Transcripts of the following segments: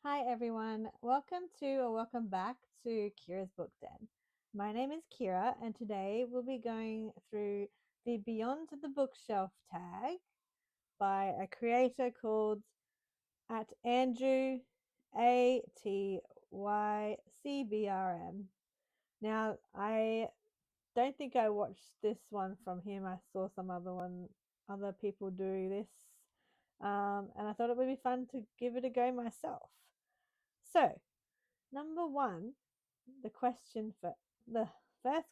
Hi everyone, welcome back to Kira's Book Den. My name is Kira, and today we'll be going through the Beyond the Bookshelf tag by a creator called at Andrew ATYCBRM. Now, I don't think I watched this one from him. I saw some other people do this, and I thought it would be fun to give it a go myself. So, number one, the first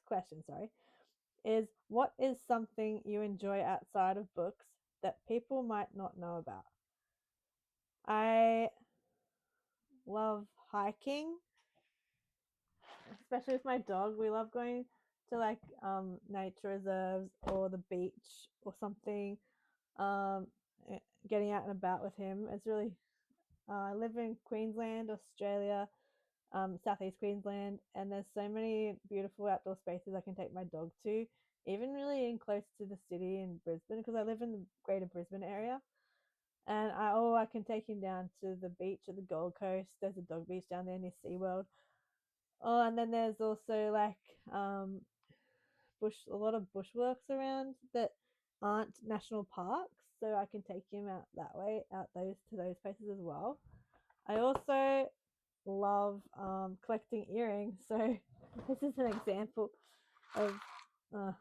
question, is what is something you enjoy outside of books that people might not know about? I love hiking, especially with my dog. We love going to nature reserves or the beach or something. Um, Getting out and about with him. It's really. I live in Queensland, Australia, Southeast Queensland, and there's so many beautiful outdoor spaces I can take my dog to, even really in close to the city in Brisbane, because I live in the greater Brisbane area. And I can take him down to the beach at the Gold Coast. There's a dog beach down there near SeaWorld. Oh, and then there's also a lot of bushworks around that aren't national parks, so I can take him out that way, out those to those places as well. I also love collecting earrings. So this is an example of uh,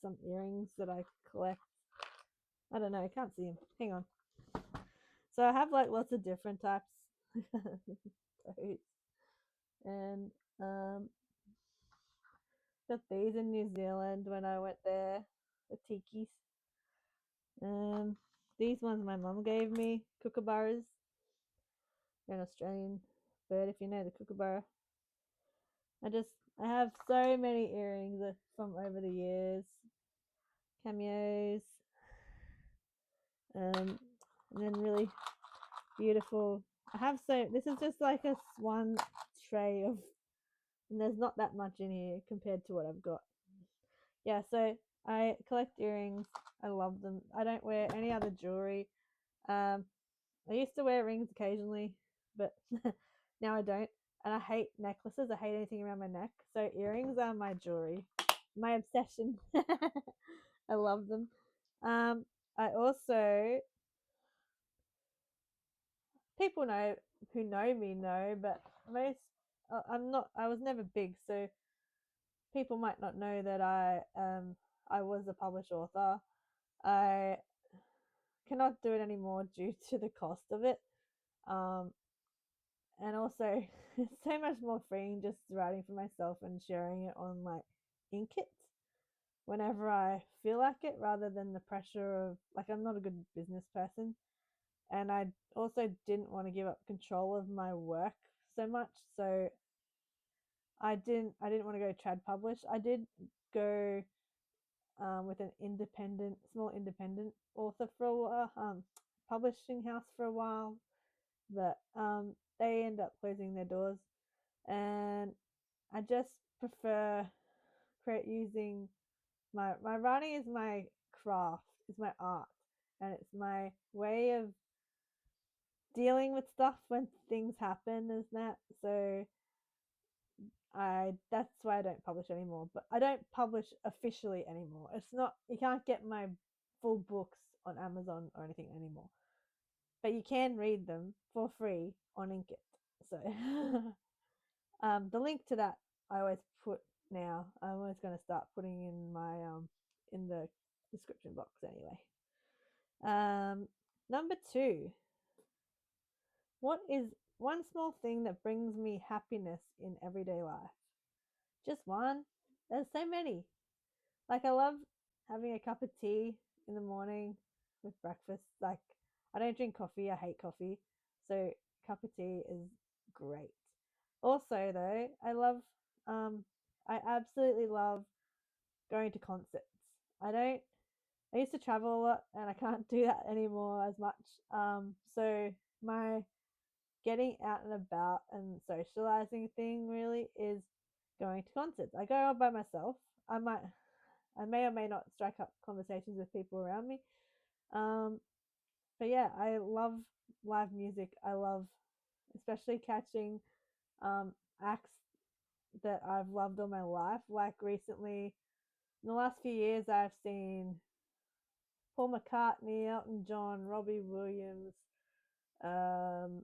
some earrings that I collect. I don't know, I can't see them. Hang on. So I have like lots of different types. And got these in New Zealand when I went there, the tikis. These ones my mum gave me, kookaburras. They're an Australian bird, if you know the kookaburra. I have so many earrings from over the years, cameos, and then really beautiful. This is just like a one tray of, and there's not that much in here compared to what I've got. Yeah, so I collect earrings. I love them. I don't wear any other jewelry. I used to wear rings occasionally, but now I don't. And I hate necklaces. I hate anything around my neck. So earrings are my jewelry, my obsession. I love them. I also People know who know me know, but most I'm not. I was never big, so people might not know that I was a published author. I cannot do it anymore due to the cost of it. Um, and also it's so much more freeing just writing for myself and sharing it on like Inkitt whenever I feel like it, rather than the pressure of like I'm not a good business person, and I also didn't want to give up control of my work so much. So I didn't want to go trad publish. I did go with an small independent author for a while, publishing house for a while, but they end up closing their doors, and I just prefer create using my writing is my craft, is my art, and it's my way of dealing with stuff when things happen, isn't that? So I that's why I don't publish anymore. But I don't publish officially anymore. It's not You can't get my full books on Amazon or anything anymore. But you can read them for free on Inkitt. So the link to that I always put now. I'm always going to start putting in my in the description box anyway. Number two, what is one small thing that brings me happiness in everyday life? Just one? There's so many. Like I love having a cup of tea in the morning with breakfast. Like I don't drink coffee. I hate coffee. So cup of tea is great. Also though, I absolutely love going to concerts. I don't I used to travel a lot and I can't do that anymore as much. So my getting out and about and socializing thing really is going to concerts. I go out by myself. I might I may or may not strike up conversations with people around me. Um, but yeah, I love live music. I love especially catching acts that I've loved all my life. Like recently, in the last few years, I've seen Paul McCartney, Elton John, Robbie Williams, um,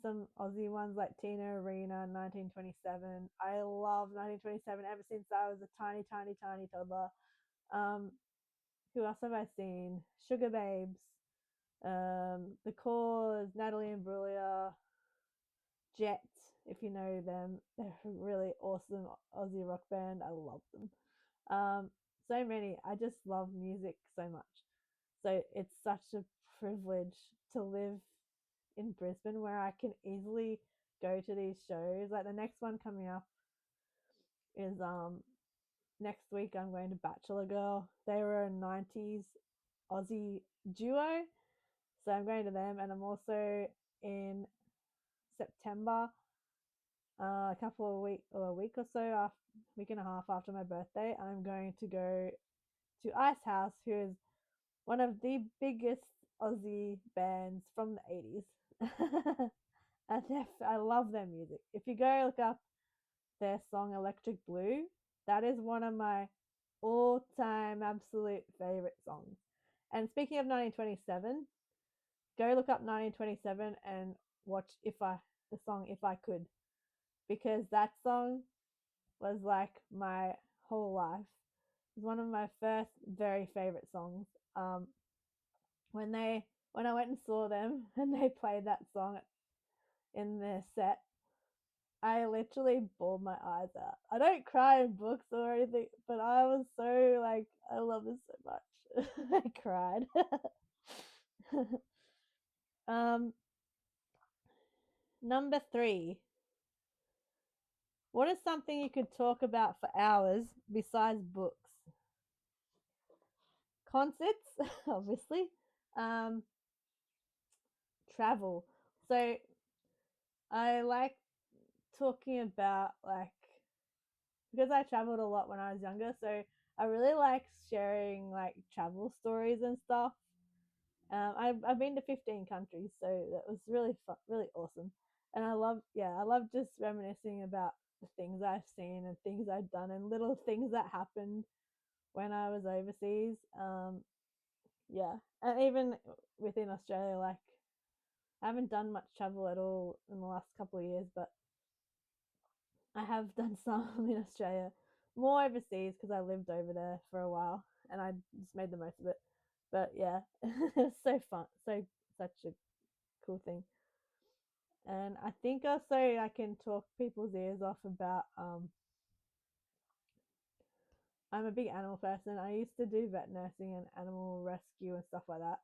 some Aussie ones like Tina Arena, 1927. I love 1927 ever since I was a tiny, tiny, tiny toddler. Um, who else have I seen? Sugar Babes, The Cause, Natalie Imbruglia, Jet, if you know them. They're a really awesome Aussie rock band. I love them. So many. I just love music so much. So it's such a privilege to live in Brisbane where I can easily go to these shows. Like the next one coming up is next week I'm going to Bachelor Girl. They were a 90s Aussie duo. So I'm going to them, and I'm also in September, a couple of week or a week or so after, week and a half after my birthday, I'm going to go to Ice House, who is one of the biggest Aussie bands from the 80s. I love their music. If you go look up their song Electric Blue, that is one of my all time absolute favorite songs. And speaking of 1927, go look up 1927 and watch the song If I Could, because that song was like my whole life. It's one of my first very favorite songs. Um, when I went and saw them and they played that song in their set, I literally bawled my eyes out. I don't cry in books or anything, but I was so like, I love this so much. I cried. um, Number three. What is something you could talk about for hours besides books? Concerts, obviously. Um, Travel. So I like talking about like because I traveled a lot when I was younger, so I really like sharing like travel stories and stuff. I've been to 15 countries, so that was really fun, really awesome. And I love just reminiscing about the things I've seen and things I've done and little things that happened when I was overseas. Yeah, and even within Australia, like I haven't done much travel at all in the last couple of years, but I have done some in Australia, more overseas because I lived over there for a while and I just made the most of it. But yeah, it's so fun, so such a cool thing. And I think also I can talk people's ears off about. I'm a big animal person. I used to do vet nursing and animal rescue and stuff like that.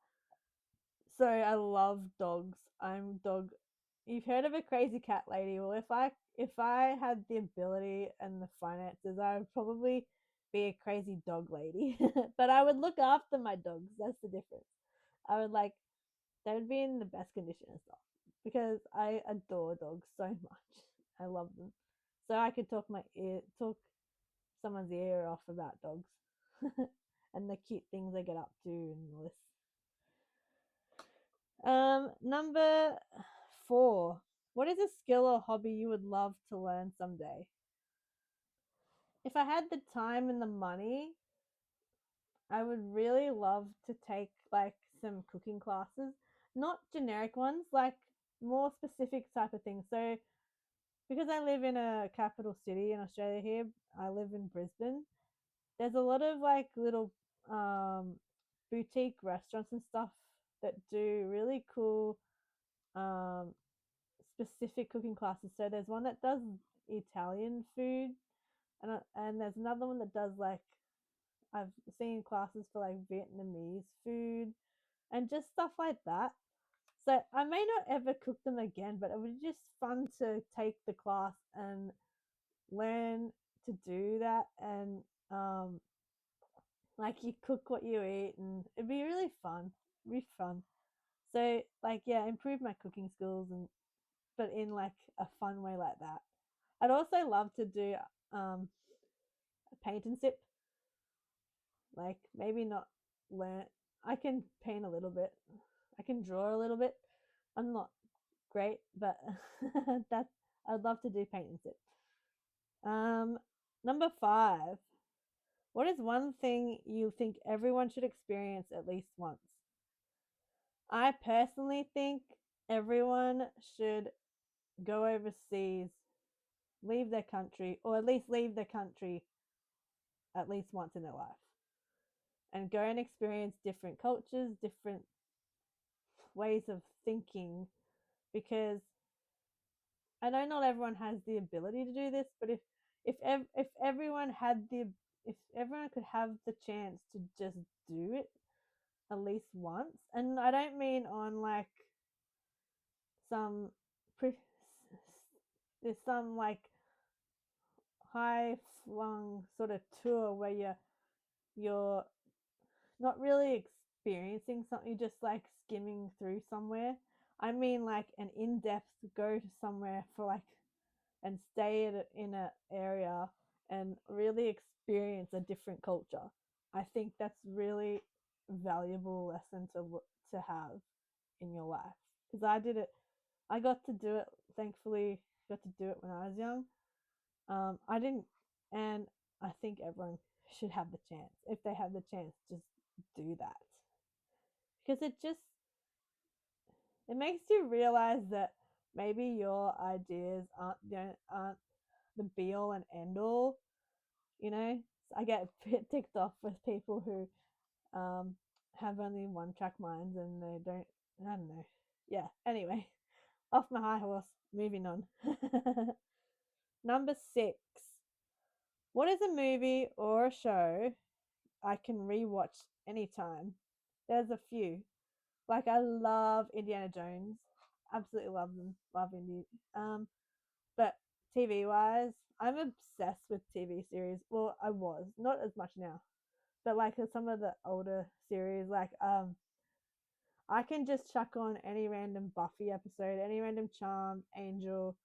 So I love dogs. I'm dog. You've heard of a crazy cat lady. Well, if I had the ability and the finances, I would probably be a crazy dog lady. But I would look after my dogs. That's the difference. I would like they would be in the best condition and stuff because I adore dogs so much. I love them. So I could talk someone's ear off about dogs and the cute things they get up to and all this. Number four. What is a skill or hobby you would love to learn someday? If I had the time and the money, I would really love to take like some cooking classes, not generic ones, like more specific type of things. So because I live in a capital city in Australia here, I live in Brisbane. There's a lot of like little um boutique restaurants and stuff that do really cool um specific cooking classes. So there's one that does Italian food, and there's another one that does like I've seen classes for like Vietnamese food and just stuff like that. So I may not ever cook them again, but it was just fun to take the class and learn to do that. And like you cook what you eat, and it'd be really fun. It'd be fun. So like yeah, improve my cooking skills and but in like a fun way like that. I'd also love to do um, a paint and sip. Like maybe not learn. I can paint a little bit. I can draw a little bit. I'm not great, but that I'd love to do paint and sip. Number 5. What is one thing you think everyone should experience at least once? I personally think everyone should go overseas, leave their country, or at least leave their country at least once in their life, and go and experience different cultures, different ways of thinking, because I know not everyone has the ability to do this, but if everyone had the if everyone could have the chance to just do it at least once, and I don't mean on like some there's some like high flung sort of tour where you're not really experiencing something, you're just like skimming through somewhere. I mean like an in-depth go to somewhere for like and stay in an area and really experience a different culture. I think that's really valuable lesson to have in your life, because I did it. I got to do it. Thankfully, got to do it when I was young. I didn't, and I think everyone should have the chance. If they have the chance, just do that, because it makes you realize that maybe your ideas aren't the be all and end all. You know, I get ticked off with people who have only one track minds and they don't. I don't know. Yeah. Anyway, off my high horse. Moving on. Number 6. What is a movie or a show I can rewatch anytime? There's a few. Like I love Indiana Jones. Absolutely love them. Love Indy. But TV wise, I'm obsessed with TV series. Well, I was not as much now, but like some of the older series, like I can just chuck on any random Buffy episode, any random Charmed, Angel,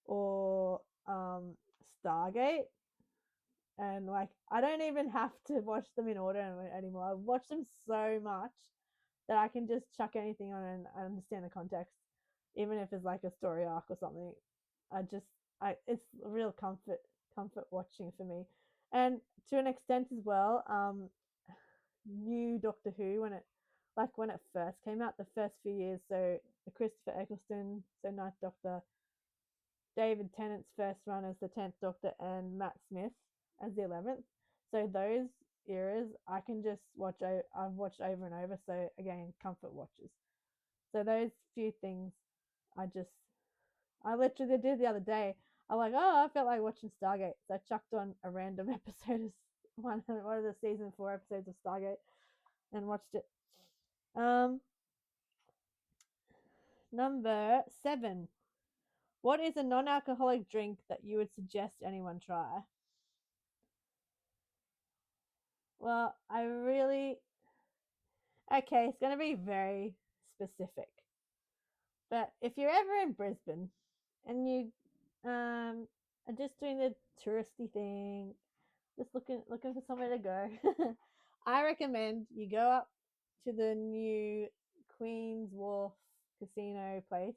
or Stargate, and like I don't even have to watch them in order anymore. I've watched them so much that I can just chuck anything on and I understand the context, even if it's like a story arc or something. I just it's a real comfort watching for me, and to an extent as well. New Doctor Who when it first came out, the first few years. So Christopher Eccleston, so Ninth Doctor, David Tennant's first run as the 10th Doctor, and Matt Smith as the 11th. So those eras I can just watch. I've watched over and over. So again, comfort watches. So those few things, I literally did the other day. I'm like, oh, I felt like watching Stargate. So I chucked on a random episode of one of the season 4 episodes of Stargate and watched it. Number 7. What is a non-alcoholic drink that you would suggest anyone try? Well, okay, it's going to be very specific. But if you're ever in Brisbane and you are just doing the touristy thing, just looking for somewhere to go, I recommend you go up to the new Queen's Wharf casino place.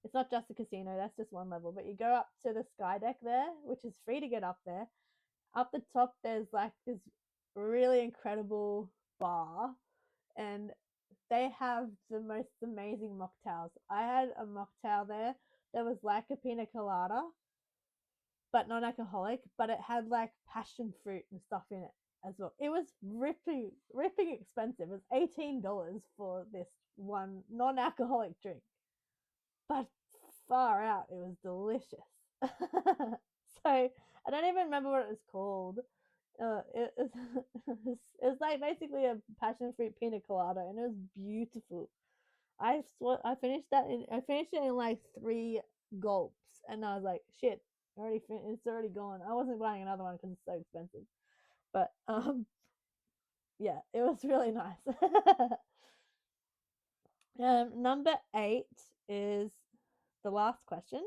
It's not just a casino, that's just one level, but you go up to the sky deck there, which is free to get up there. Up the top, there's like this really incredible bar, and they have the most amazing mocktails. I had a mocktail there that was like a pina colada, but non-alcoholic, but it had like passion fruit and stuff in it as well. It was ripping expensive. It was $18 for this one non-alcoholic drink, but far out, it was delicious. So I don't even remember what it was called. It was like basically a passion fruit pina colada, and it was beautiful. I finished I finished it in like 3 gulps, and I was like, shit, it's already gone. I wasn't buying another one because it's so expensive, but yeah, it was really nice. Number 8 is the last question.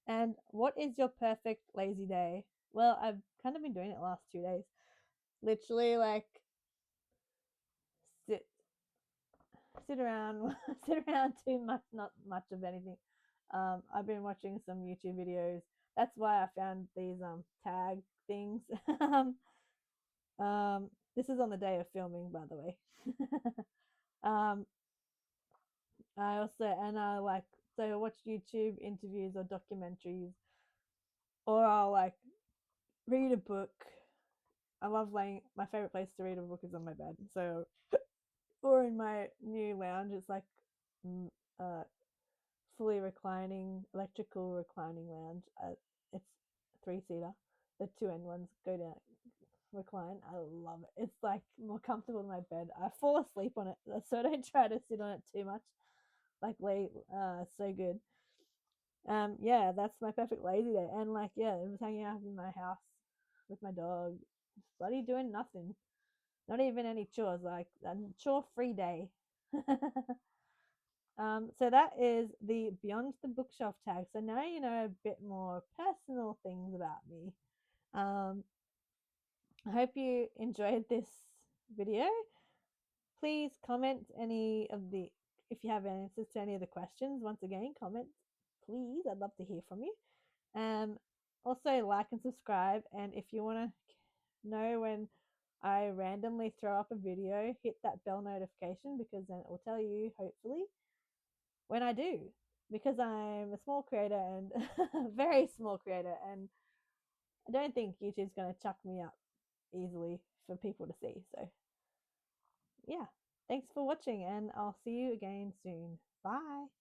And what is your perfect lazy day? Well, I've kind of been doing it the last 2 days. Literally, like sit around too much, not much of anything. I've been watching some YouTube videos. That's why I found these tag things. This is on the day of filming, by the way. um, I also and I like so I watch YouTube interviews or documentaries, or I'll like read a book. I love laying. My favorite place to read a book is on my bed. So or in my new lounge, it's like uh fully reclining, electrical reclining lounge. It's 3-seater. The two end ones go down, recline. I love it. It's like more comfortable than my bed. I fall asleep on it, so I don't try to sit on it too much. Like lay, so good. Yeah, that's my perfect lazy day. And like, yeah, I was hanging out in my house with my dog, bloody doing nothing. Not even any chores. Like a chore-free day. So that is the Beyond the Bookshelf tag. So now you know a bit more personal things about me. I hope you enjoyed this video. Please comment any of the, if you have answers to any of the questions. Once again, comment, please. I'd love to hear from you. Also, like and subscribe. And if you want to know when I randomly throw up a video, hit that bell notification because then it will tell you, hopefully, when I do. Because I'm a small creator and very small creator, and I don't think YouTube's going to chuck me up easily for people to see. So, yeah, thanks for watching, and I'll see you again soon. Bye.